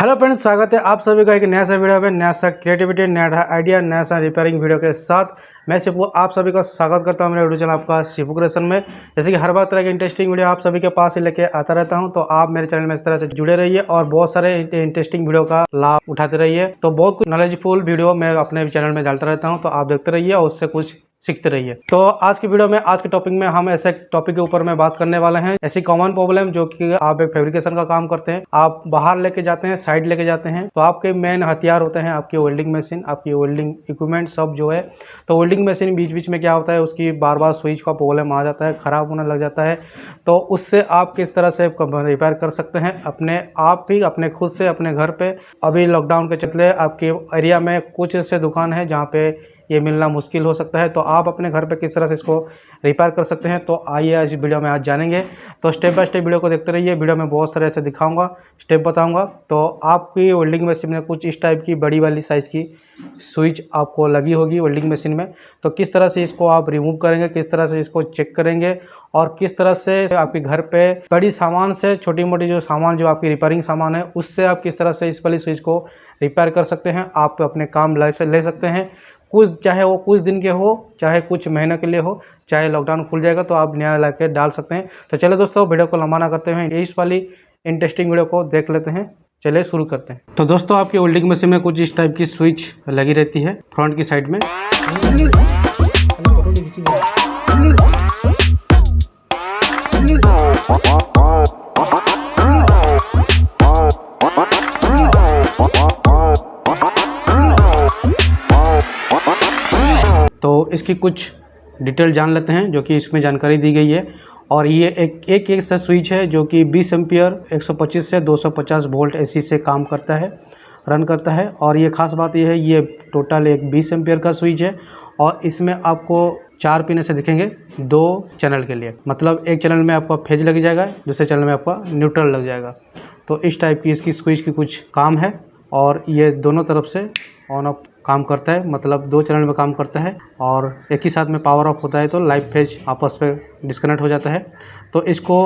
Hello friends, स्वागत है आप सभी का एक नया सा वीडियो में, नया सा क्रिएटिविटी, नया आइडिया, नया सा रिपेयरिंग वीडियो के साथ। मैं शिपू आप सभी का स्वागत करता हूं मेरे यूट्यूब चैनल आपका शिपू क्रिएशन में। जैसे कि हर बार तरह की इंटरेस्टिंग वीडियो आप सभी के पास ही लेके आता रहता हूं, तो आप मेरे चैनल में इस तरह से जुड़े रहिए और बहुत सारे इंटरेस्टिंग वीडियो का लाभ उठाते रहिए। तो बहुत कुछ नॉलेजफुल वीडियो मैं अपने चैनल में डालता रहता हूँ, तो आप देखते रहिए और उससे कुछ सीखते रहिए। तो आज की वीडियो में, आज के टॉपिक में हम ऐसे टॉपिक के ऊपर में बात करने वाले हैं, ऐसी कॉमन प्रॉब्लम जो कि आप एक फैब्रिकेशन का काम करते हैं, आप बाहर लेके जाते हैं, साइड लेके जाते हैं, तो आपके मेन हथियार होते हैं आपकी वेल्डिंग मशीन, आपकी वेल्डिंग इक्विपमेंट सब जो है। तो वेल्डिंग मशीन बीच बीच में क्या होता है, उसकी बार बार स्विच का प्रॉब्लम आ जाता है, खराब होने लग जाता है। तो उससे आप किस तरह से रिपेयर कर सकते हैं अपने आप ही, अपने खुद से, अपने घर पे। अभी लॉकडाउन के चलते आपके एरिया में कुछ ऐसे दुकान है जहाँ पे ये मिलना मुश्किल हो सकता है, तो आप अपने घर पे किस तरह से इसको रिपेयर कर सकते हैं। तो आइए आज वीडियो में आज जानेंगे। तो स्टेप बाय स्टेप वीडियो को देखते रहिए। वीडियो में बहुत सारे ऐसे दिखाऊंगा, स्टेप बताऊंगा। तो आपकी वेल्डिंग मशीन में कुछ इस टाइप की बड़ी वाली साइज़ की स्विच आपको लगी होगी वेल्डिंग मशीन में, तो किस तरह से इसको आप रिमूव करेंगे, किस तरह से इसको चेक करेंगे और किस तरह से आपके घर पे बड़ी सामान से छोटी मोटी जो सामान, जो आपकी रिपेयरिंग सामान है, उससे आप किस तरह से इस वाली स्विच को रिपेयर कर सकते हैं, आप अपने काम ले सकते हैं। कुछ, चाहे वो कुछ दिन के हो, चाहे कुछ महीने के लिए हो, चाहे लॉकडाउन खुल जाएगा तो आप नया ला के डाल सकते हैं। तो चलिए दोस्तों, वीडियो को लंबा ना करते हुए इस वाली इंटरेस्टिंग वीडियो को देख लेते हैं। चलिए शुरू करते हैं। तो दोस्तों, आपकी वेल्डिंग मशीन में कुछ इस टाइप की स्विच लगी रहती है फ्रंट की साइड में। तो इसकी कुछ डिटेल जान लेते हैं जो कि इसमें जानकारी दी गई है। और ये एक सा स्विच है जो कि 20 एम्पियर 125 से 250 वोल्ट एसी से काम करता है, रन करता है। और ये खास बात ये है, ये टोटल एक 20 एम्पियर का स्विच है और इसमें आपको 4 पिन से दिखेंगे 2 चैनल के लिए। मतलब एक चैनल में आपका फेज लग जाएगा, दूसरे चैनल में आपका न्यूट्रल लग जाएगा। तो इस टाइप की इसकी स्विच की कुछ काम है और ये दोनों तरफ से ऑन ऑफ काम करता है, मतलब 2 चैनल में काम करता है। और एक ही साथ में पावर ऑफ होता है तो लाइव फेज आपस में डिस्कनेक्ट हो जाता है। तो इसको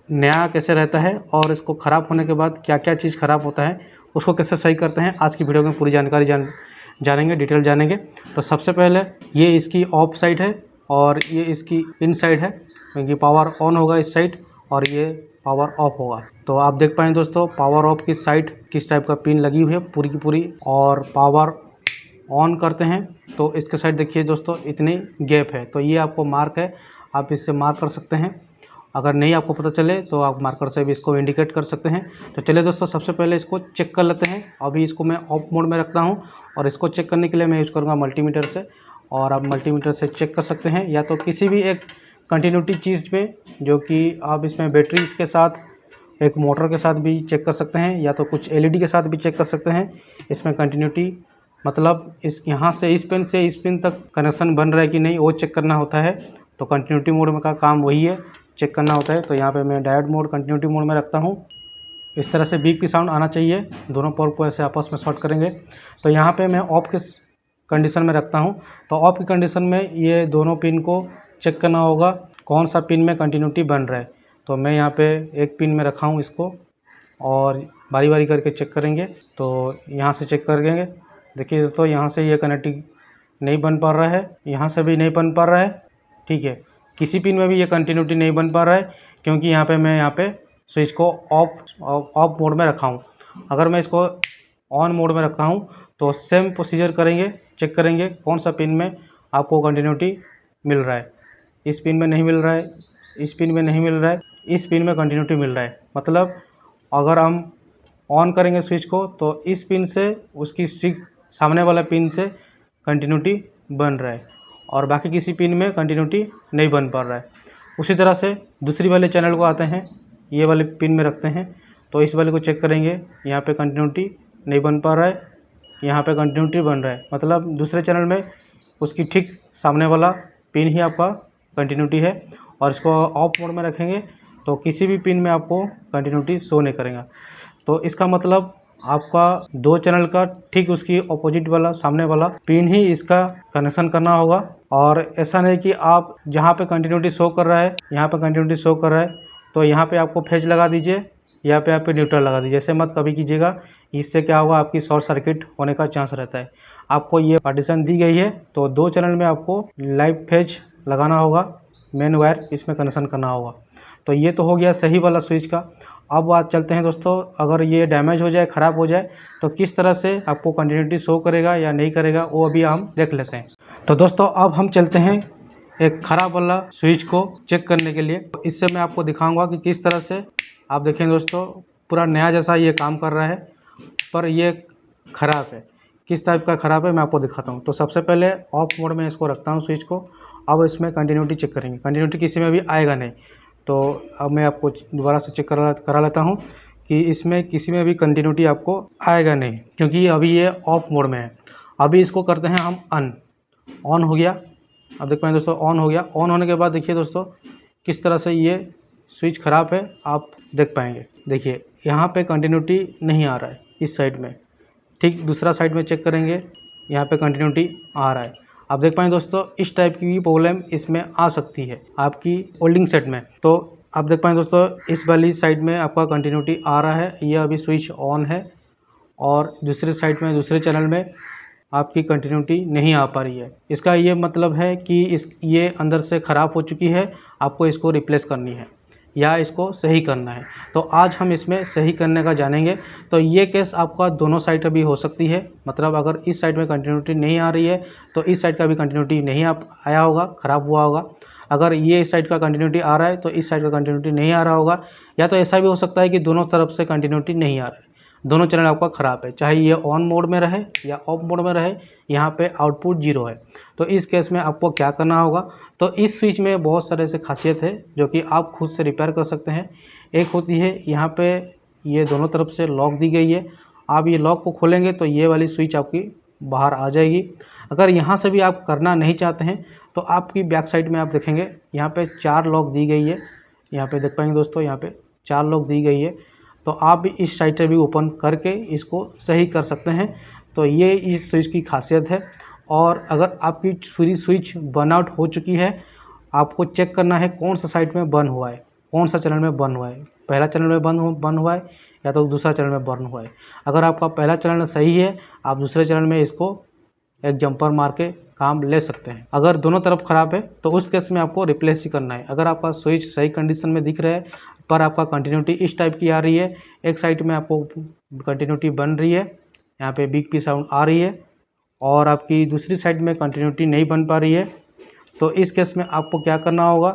नया कैसे रहता है और इसको ख़राब होने के बाद क्या क्या चीज़ ख़राब होता है, उसको कैसे सही करते हैं, आज की वीडियो में पूरी जानकारी जानेंगे, डिटेल जानेंगे। तो सबसे पहले ये इसकी ऑफ साइड है और ये इसकी इन साइड है, क्योंकि पावर ऑन होगा इस साइड और ये पावर ऑफ होगा। तो आप देख पाएँ दोस्तों, पावर ऑफ की साइड किस टाइप का पिन लगी हुई है पूरी की पूरी, और पावर ऑन करते हैं तो इसके साइड देखिए दोस्तों, इतनी गैप है। तो ये आपको मार्क है, आप इससे मार्क कर सकते हैं। अगर नहीं आपको पता चले तो आप मार्कर से भी इसको इंडिकेट कर सकते हैं। तो चलिए दोस्तों, सबसे पहले इसको चेक कर लेते हैं। अभी इसको मैं ऑफ मोड में रखता हूँ और इसको चेक करने के लिए मैं यूज़ करूँगा मल्टीमीटर से। और आप मल्टीमीटर से चेक कर सकते हैं, या तो किसी भी एक कंटिन्यूटी चीज़ पे, जो कि आप इसमें बैटरी के साथ, एक मोटर के साथ भी चेक कर सकते हैं, या तो कुछ एलईडी के साथ भी चेक कर सकते हैं। इसमें कंटिन्यूटी मतलब इस यहाँ से इस पिन से इस पिन तक कनेक्शन बन रहा है कि नहीं, वो चेक करना होता है। तो कंटिन्यूटी मोड में का काम वही है, चेक करना होता है। तो यहाँ पे मैं डायोड मोड कंटिन्यूटी मोड में रखता हूँ। इस तरह से बीप की साउंड आना चाहिए, दोनों पोल को ऐसे आपस में शॉर्ट करेंगे। तो यहाँ पे मैं ऑफ की कंडीशन में रखता हूँ। तो ऑफ की कंडीशन में ये दोनों पिन को चेक करना होगा कौन सा पिन में कंटिन्यूटी बन रहा है। तो मैं यहाँ पे एक पिन में रखा हूँ इसको, और बारी बारी करके चेक करेंगे। तो यहाँ से चेक करेंगे, देखिए दोस्तों, यहाँ से ये कनेक्टिंग नहीं बन पा रहा है, यहाँ से भी नहीं बन पा रहा है, ठीक है। किसी पिन में भी ये कंटिन्यूटी नहीं बन पा रहा है, क्योंकि यहाँ पे मैं यहाँ पे स्विच को ऑफ मोड में रखा हूँ। अगर मैं इसको ऑन मोड में रखता हूँ तो सेम प्रोसीजर करेंगे, चेक करेंगे कौन सा पिन में आपको कंटिन्यूटी मिल रहा है। इस पिन में नहीं मिल रहा है, इस पिन में नहीं मिल रहा है, इस पिन में कंटिन्यूटी मिल रहा है। मतलब अगर हम ऑन करेंगे स्विच को तो इस पिन से उसकी सामने वाला पिन से कंटिन्यूटी बन रहा है और बाकी किसी पिन में कंटिन्यूटी नहीं बन पा रहा है। उसी तरह से दूसरी वाले चैनल को आते हैं, ये वाले पिन में रखते हैं। तो इस वाले को चेक करेंगे, यहाँ पे कंटिन्यूटी नहीं बन पा रहा है, यहाँ पे कंटिन्यूटी बन रहा है। मतलब दूसरे चैनल में उसकी ठीक सामने वाला पिन ही आपका कंटिन्यूटी है। और इसको ऑफ मोड में रखेंगे तो किसी भी पिन में आपको कंटिन्यूटी शो नहीं करेगा। तो इसका मतलब आपका 2 चैनल का ठीक उसकी अपोजिट वाला, सामने वाला पिन ही इसका कनेक्शन करना होगा। और ऐसा नहीं कि आप जहाँ पे कंटिन्यूटी शो कर रहा है, यहाँ पे कंटिन्यूटी शो कर रहा है तो यहाँ पे आपको फेज लगा दीजिए, यहाँ पे आप न्यूट्रल लगा दीजिए। ऐसे मत कभी कीजिएगा, इससे क्या होगा आपकी शॉर्ट सर्किट होने का चांस रहता है। आपको ये पार्टीशन दी गई है तो 2 चैनल में आपको लाइव फेज लगाना होगा, मेन वायर इसमें कनेक्शन करना होगा। तो ये तो हो गया सही वाला स्विच का। अब बात चलते हैं दोस्तों, अगर ये डैमेज हो जाए, ख़राब हो जाए तो किस तरह से आपको कंटिन्यूटी शो करेगा या नहीं करेगा, वो अभी हम देख लेते हैं। तो दोस्तों अब हम चलते हैं एक ख़राब वाला स्विच को चेक करने के लिए। इससे मैं आपको दिखाऊंगा कि किस तरह से, आप देखें दोस्तों पूरा नया जैसा ये काम कर रहा है, पर ये ख़राब है। किस टाइप का ख़राब है मैं आपको दिखाता हूँ। तो सबसे पहले ऑफ मोड में इसको रखता हूँ स्विच को। अब इसमें कंटिन्यूटी चेक करेंगे, कंटिन्यूटी किसी में भी आएगा नहीं। तो अब मैं आपको दोबारा से चेक करा लेता हूँ कि इसमें किसी में भी कंटिन्यूटी आपको आएगा नहीं, क्योंकि अभी ये ऑफ मोड में है। अभी इसको करते हैं हम ऑन हो गया। अब देख पाएँ दोस्तों ऑन हो गया। ऑन होने के बाद देखिए दोस्तों किस तरह से ये स्विच ख़राब है, आप देख पाएंगे। देखिए यहाँ पे कंटिन्यूटी नहीं आ रहा है इस साइड में। ठीक दूसरा साइड में चेक करेंगे, यहाँ पे कंटिन्यूटी आ रहा है। आप देख पाएंगे दोस्तों इस टाइप की भी प्रॉब्लम इसमें आ सकती है आपकी होल्डिंग सेट में। तो आप देख पाएंगे दोस्तों इस वाली साइड में आपका कंटिन्यूटी आ रहा है, ये अभी स्विच ऑन है, और दूसरे साइड में दूसरे चैनल में आपकी कंटिन्यूटी नहीं आ पा रही है। इसका ये मतलब है कि ये अंदर से ख़राब हो चुकी है, आपको इसको रिप्लेस करनी है या इसको सही करना है। तो आज हम इसमें सही करने का जानेंगे। तो ये केस आपका दोनों साइड भी हो सकती है, मतलब अगर इस साइड में कंटिन्यूटी नहीं आ रही है तो इस साइड का भी कंटिन्यूटी नहीं आया होगा, ख़राब हुआ होगा। अगर ये इस साइड का कंटिन्यूटी आ रहा है तो इस साइड का कंटिन्यूटी नहीं आ रहा होगा। या तो ऐसा भी हो सकता है कि दोनों तरफ से कंटिन्यूटी नहीं आ रहा है, दोनों चैनल आपका ख़राब है, चाहे ये ऑन मोड में रहे या ऑफ मोड में रहे, यहाँ पे आउटपुट 0 है। तो इस केस में आपको क्या करना होगा, तो इस स्विच में बहुत सारे ऐसे खासियत है जो कि आप खुद से रिपेयर कर सकते हैं। एक होती है यहाँ पे ये दोनों तरफ से लॉक दी गई है, आप ये लॉक को खोलेंगे तो ये वाली स्विच आपकी बाहर आ जाएगी। अगर यहाँ से भी आप करना नहीं चाहते हैं तो आपकी बैक साइड में आप देखेंगे यहाँ पे 4 लॉक दी गई है। यहाँ पे देख पाएंगे दोस्तों यहाँ पे 4 लॉक दी गई है। तो आप भी इस साइड से भी ओपन करके इसको सही कर सकते हैं। तो ये इस स्विच की खासियत है। और अगर आपकी पूरी स्विच बर्नआउट हो चुकी है, आपको चेक करना है कौन सा साइड में बर्न हुआ है, कौन सा चैनल में बर्न हुआ है, पहला चैनल में बर्न हुआ है या तो दूसरा चैनल में बर्न हुआ है। अगर आपका पहला चैनल सही है, आप दूसरे चैनल में इसको एक जंपर मार के काम ले सकते हैं। अगर दोनों तरफ ख़राब है तो उस केस में आपको रिप्लेस ही करना है। अगर आपका स्विच सही कंडीशन में दिख रहा है पर आपका कंटिन्यूटी इस टाइप की आ रही है, एक साइड में आपको कंटिन्यूटी बन रही है, यहाँ पे बिग पी साउंड आ रही है, और आपकी दूसरी साइड में कंटिन्यूटी नहीं बन पा रही है, तो इस केस में आपको क्या करना होगा,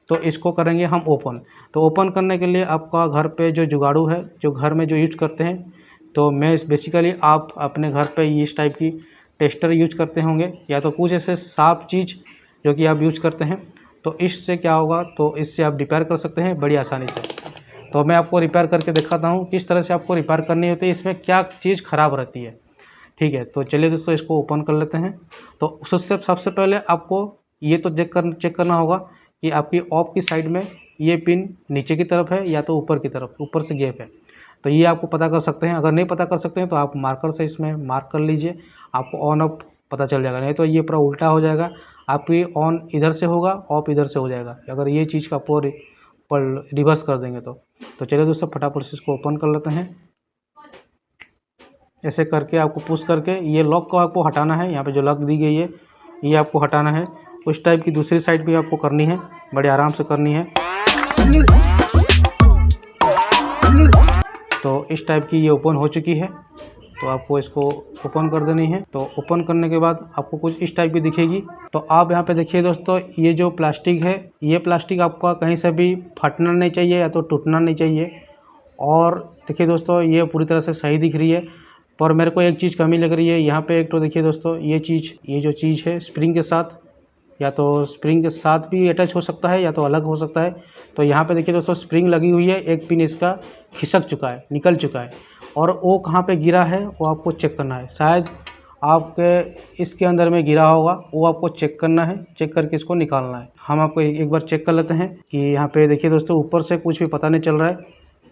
तो इसको करेंगे हम ओपन। तो ओपन करने के लिए आपका घर पे जो जुगाड़ू है, जो घर में जो यूज करते हैं, तो मैं बेसिकली आप अपने घर पे इस टाइप की टेस्टर यूज करते होंगे या तो कुछ ऐसे साफ चीज़ जो कि आप यूज करते हैं। तो इससे क्या होगा, तो इससे आप रिपेयर कर सकते हैं बड़ी आसानी से। तो मैं आपको रिपेयर करके दिखाता हूँ किस तरह से आपको रिपेयर करनी होती है, इसमें क्या चीज़ ख़राब रहती है। ठीक है, तो चलिए दोस्तों इसको ओपन कर लेते हैं। तो उससे सबसे पहले आपको ये तो चेक करना होगा कि आपकी ऑफ की साइड में ये पिन नीचे की तरफ है या तो ऊपर की तरफ, ऊपर से गैप है। तो ये आपको पता कर सकते हैं। अगर नहीं पता कर सकते हैं तो आप मार्कर से इसमें मार्क कर लीजिए, आपको ऑन ऑफ पता चल जाएगा। नहीं तो ये पूरा उल्टा हो जाएगा, आपकी ऑन इधर से होगा, ऑफ इधर से हो जाएगा अगर ये चीज़ का पर रिवर्स कर देंगे तो चलिए दोस्तों फटाफट से इसको ओपन कर लेते हैं। ऐसे करके आपको पुश करके ये लॉक को आपको हटाना है। यहाँ पे जो लॉक दी गई है ये आपको हटाना है। उस टाइप की दूसरी साइड भी आपको करनी है, बड़े आराम से करनी है। तो इस टाइप की ये ओपन हो चुकी है, तो आपको इसको ओपन कर देनी है। तो ओपन करने के बाद आपको कुछ इस टाइप की दिखेगी। तो आप यहाँ पे देखिए दोस्तों, ये जो प्लास्टिक है, ये प्लास्टिक आपका कहीं से भी फटना नहीं चाहिए या तो टूटना नहीं चाहिए। और देखिए दोस्तों ये पूरी तरह से सही दिख रही है, पर मेरे को एक चीज़ कमी लग रही है यहाँ पे। एक तो देखिए दोस्तों ये जो चीज़ है स्प्रिंग के साथ, या तो स्प्रिंग के साथ भी अटैच हो सकता है या तो अलग हो सकता है। तो यहाँ पे देखिए दोस्तों स्प्रिंग लगी हुई है, एक पिन इसका खिसक चुका है, निकल चुका है, और वो कहाँ पे गिरा है वो आपको चेक करना है। शायद आपके इसके अंदर में गिरा होगा, वो आपको चेक करना है, चेक करके इसको निकालना है। हम आपको एक बार चेक कर लेते हैं कि यहाँ पे देखिए दोस्तों ऊपर से कुछ भी पता नहीं चल रहा है।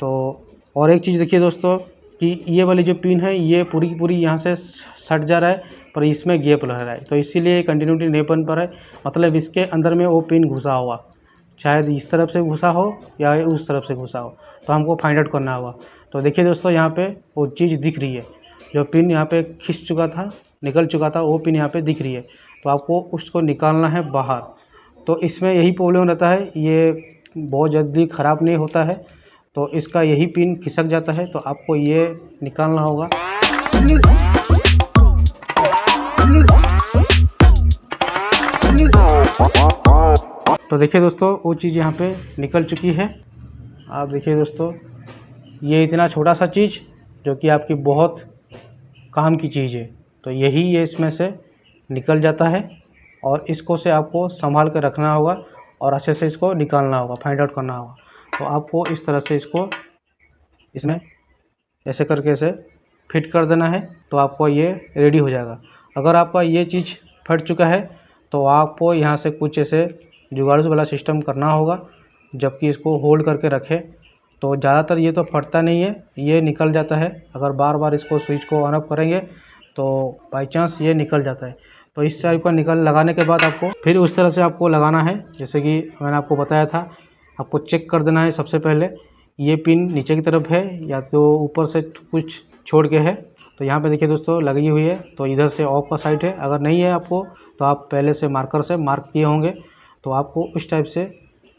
तो और एक चीज़ देखिए दोस्तों कि ये वाली जो पिन है ये पूरी की पूरी यहाँ से सट जा रहा है, पर इसमें गैप रह रहा है, तो इसीलिए कंटिन्यूटी नहीं बन पा रहा है। मतलब इसके अंदर में वो पिन घुसा हुआ, शायद इस तरफ से घुसा हो या उस तरफ से घुसा हो, तो हमको फाइंड आउट करना होगा। तो देखिए दोस्तों, यहाँ पे वो चीज़ दिख रही है, जो पिन यहाँ पे खिंच चुका था, निकल चुका था, वो पिन यहाँ पे दिख रही है। तो आपको उसको निकालना है बाहर। तो इसमें यही प्रॉब्लम रहता है, ये बहुत जल्दी ख़राब नहीं होता है। तो इसका यही पिन खिसक जाता है, तो आपको ये निकालना होगा। तो देखिए दोस्तों, वो चीज़ यहाँ पे निकल चुकी है। आप देखिए दोस्तों, ये इतना छोटा सा चीज़ जो कि आपकी बहुत काम की चीज़ है, तो यही ये इसमें से निकल जाता है। और इसको से आपको संभाल कर रखना होगा और अच्छे से इसको निकालना होगा, फाइंड आउट करना होगा। तो आपको इस तरह से इसको इसमें ऐसे करके इसे फिट कर देना है, तो आपको ये रेडी हो जाएगा। अगर आपका ये चीज़ फट चुका है तो आपको यहाँ से कुछ ऐसे जुगाड़ वाला सिस्टम करना होगा, जबकि इसको होल्ड करके रखें। तो ज़्यादातर ये तो फटता नहीं है, ये निकल जाता है। अगर बार बार इसको स्विच को ऑन ऑफ करेंगे तो बाई चांस ये निकल जाता है। तो इस टाइप का लगाने के बाद आपको फिर उस तरह से आपको लगाना है, जैसे कि मैंने आपको बताया था। आपको चेक कर देना है सबसे पहले, ये पिन नीचे की तरफ है या तो ऊपर से कुछ छोड़ के है। तो यहाँ पे देखिए दोस्तों, लगी हुई है, तो इधर से ऑफ का साइड है। अगर नहीं है आपको, तो आप पहले से मार्कर से मार्क किए होंगे, तो आपको उस टाइप से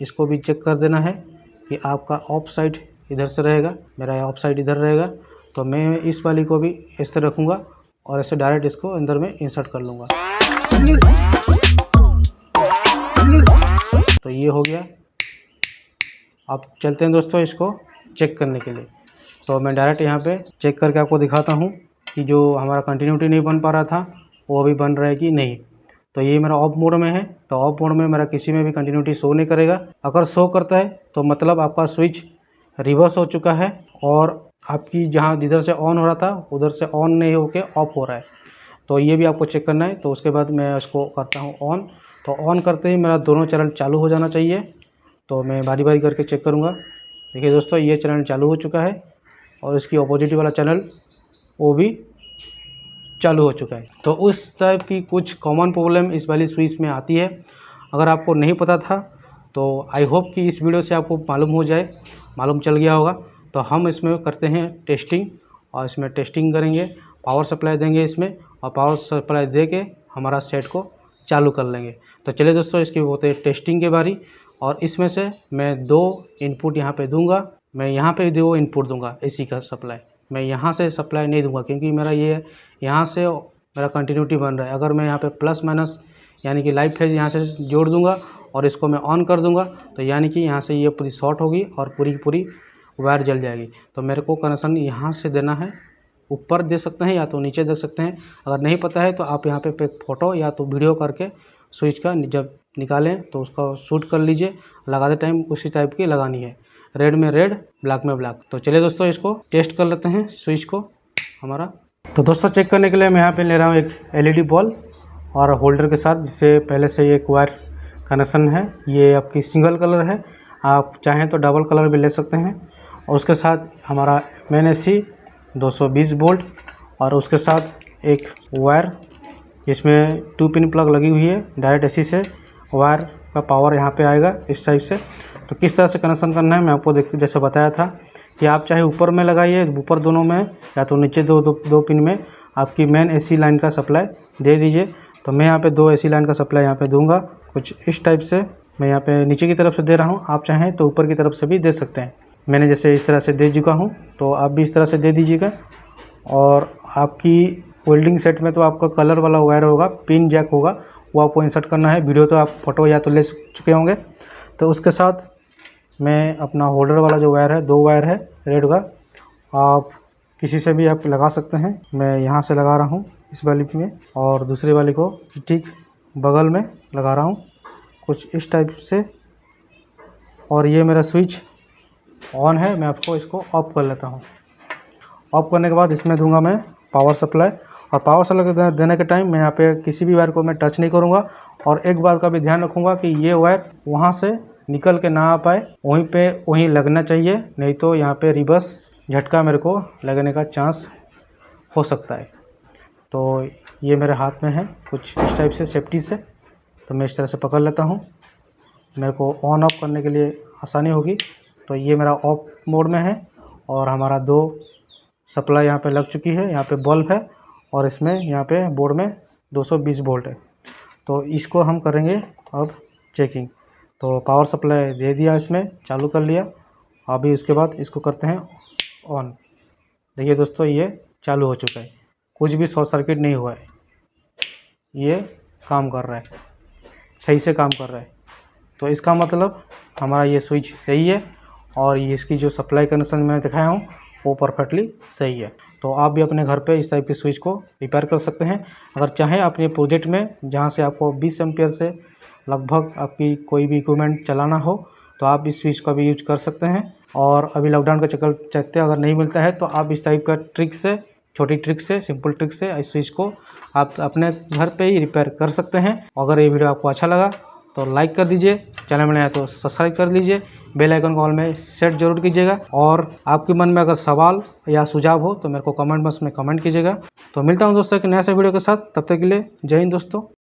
इसको भी चेक कर देना है कि आपका ऑफ साइड इधर से रहेगा, मेरा ऑफ साइड इधर रहेगा। तो मैं इस वाली को भी इस तरह रखूँगा और ऐसे डायरेक्ट इसको अंदर में इंसर्ट कर लूँगा। तो ये हो गया। अब चलते हैं दोस्तों इसको चेक करने के लिए। तो मैं डायरेक्ट यहाँ पे चेक करके आपको दिखाता हूँ कि जो हमारा कंटिन्यूटी नहीं बन पा रहा था वो अभी बन रहा है कि नहीं। तो ये मेरा ऑफ मोड में है, तो ऑफ मोड में मेरा किसी में भी कंटिन्यूटी शो नहीं करेगा। अगर शो करता है तो मतलब आपका स्विच रिवर्स हो चुका है और आपकी जहाँ जिधर से ऑन हो रहा था उधर से ऑन नहीं होके ऑफ हो रहा है। तो ये भी आपको चेक करना है। तो उसके बाद मैं इसको करता हूँ ऑन। तो ऑन करते ही मेरा दोनों चैनल चालू हो जाना चाहिए। तो मैं बारी बारी करके चेक करूँगा। देखिए दोस्तों, ये चैनल चालू हो चुका है और इसकी अपोजिट वाला चैनल वो भी चालू हो चुका है। तो उस टाइप की कुछ कॉमन प्रॉब्लम इस वाली स्विच में आती है। अगर आपको नहीं पता था तो आई होप कि इस वीडियो से आपको मालूम चल गया होगा। तो हम इसमें करते हैं टेस्टिंग, और इसमें टेस्टिंग करेंगे, पावर सप्लाई देंगे इसमें, और पावर सप्लाई दे के हमारा सेट को चालू कर लेंगे। तो चलिए दोस्तों, इसकी होते हैं टेस्टिंग के बारी। और इसमें से मैं 2 इनपुट यहाँ पे दूंगा। मैं यहाँ पे 2 इनपुट दूंगा एसी का सप्लाई। मैं यहाँ से सप्लाई नहीं दूंगा क्योंकि मेरा ये यहाँ से मेरा कंटिन्यूटी बन रहा है। अगर मैं यहाँ पे प्लस माइनस यानी कि लाइव फेज यहाँ से जोड़ दूंगा और इसको मैं ऑन कर दूंगा, तो यानी कि यहाँ से ये पूरी शॉर्ट होगी और पूरी की पूरी वायर जल जाएगी। तो मेरे को कनेक्शन यहाँ से देना है, ऊपर दे सकते हैं या तो नीचे दे सकते हैं। अगर नहीं पता है तो आप यहाँ पे फ़ोटो या तो वीडियो करके स्विच का जब निकालें तो उसका शूट कर लीजिए। लगाते टाइम उसी टाइप की लगानी है, रेड में रेड, ब्लैक में ब्लैक। तो चलिए दोस्तों, इसको टेस्ट कर लेते हैं स्विच को हमारा। तो दोस्तों, चेक करने के लिए मैं यहाँ पे ले रहा हूँ एक LED बॉल और होल्डर के साथ, जिससे पहले से एक वायर कनेक्शन है। ये आपकी सिंगल कलर है, आप चाहें तो डबल कलर भी ले सकते हैं। और उसके साथ हमारा मेन AC 220 वोल्ट, और उसके साथ एक वायर जिसमें 2 पिन प्लग लगी हुई है। डायरेक्ट AC से वायर का पावर यहाँ पे आएगा इस टाइप से। तो किस तरह से कनेक्शन करना है मैं आपको जैसे बताया था कि आप चाहे ऊपर में लगाइए, ऊपर दोनों में, या तो नीचे दो पिन में आपकी मेन AC लाइन का सप्लाई दे दीजिए। तो मैं यहाँ पे 2 AC लाइन का सप्लाई यहाँ पे दूंगा, कुछ इस टाइप से। मैं यहाँ पे नीचे की तरफ से दे रहा हूँ, आप चाहें तो ऊपर की तरफ से भी दे सकते हैं। मैंने जैसे इस तरह से दे चुका हूँ, तो आप भी इस तरह से दे दीजिएगा। और आपकी वेल्डिंग सेट में तो आपका कलर वाला वायर होगा, पिन जैक होगा, वो आपको इंसर्ट करना है। वीडियो तो आप फोटो या तो ले चुके होंगे। तो उसके साथ मैं अपना होल्डर वाला जो वायर है, 2 वायर है रेड का, आप किसी से भी आप लगा सकते हैं। मैं यहाँ से लगा रहा हूँ इस वाली में, और दूसरी वाली को ठीक बगल में लगा रहा हूँ, कुछ इस टाइप से। और ये मेरा स्विच ऑन है, मैं आपको इसको ऑफ कर लेता हूँ। ऑफ करने के बाद इसमें दूंगा मैं पावर सप्लाई। और पावर सप्लाई देने के टाइम मैं यहाँ पे किसी भी वायर को मैं टच नहीं करूँगा। और एक बात का भी ध्यान रखूँगा कि ये वायर वहाँ से निकल के ना आ पाए, वहीं पे वहीं लगना चाहिए, नहीं तो यहाँ पे रिवर्स झटका मेरे को लगने का चांस हो सकता है। तो ये मेरे हाथ में है कुछ इस टाइप से सेफ्टी से, तो मैं इस तरह से पकड़ लेता हूँ। मेरे को ऑन ऑफ करने के लिए आसानी होगी। तो ये मेरा ऑफ मोड में है और हमारा 2 सप्लाई यहाँ पे लग चुकी है। यहाँ पे बल्ब है और इसमें यहाँ पे बोर्ड में 220 वोल्ट है। तो इसको हम करेंगे अब चेकिंग। तो पावर सप्लाई दे दिया, इसमें चालू कर लिया। अभी इसके बाद इसको करते हैं ऑन। देखिए दोस्तों, ये चालू हो चुका है, कुछ भी शॉर्ट सर्किट नहीं हुआ है, ये काम कर रहा है, सही से काम कर रहा है। तो इसका मतलब हमारा ये स्विच सही है और ये इसकी जो सप्लाई कनेक्शन मैं दिखाया हूँ वो परफेक्टली सही है। तो आप भी अपने घर पे इस टाइप की स्विच को रिपेयर कर सकते हैं। अगर चाहें अपने प्रोजेक्ट में जहाँ से आपको 20 एम्पियर से लगभग आपकी कोई भी इक्विपमेंट चलाना हो तो आप इस स्विच का भी यूज कर सकते हैं। और अभी लॉकडाउन का चक्कर चलते अगर नहीं मिलता है तो आप इस टाइप का ट्रिक से, छोटी ट्रिक से, सिंपल ट्रिक से इस स्विच को आप अपने घर पे ही रिपेयर कर सकते हैं। अगर ये वीडियो आपको अच्छा लगा तो लाइक कर दीजिए, चैनल में नया है तो सब्सक्राइब कर लीजिए, बेल आइकन को ऑल में सेट जरूर कीजिएगा। और आपके मन में अगर सवाल या सुझाव हो तो मेरे को कमेंट बॉक्स में कमेंट कीजिएगा। तो मिलता हूँ दोस्तों एक नया सा वीडियो के साथ, तब तक के लिए जय हिंद दोस्तों।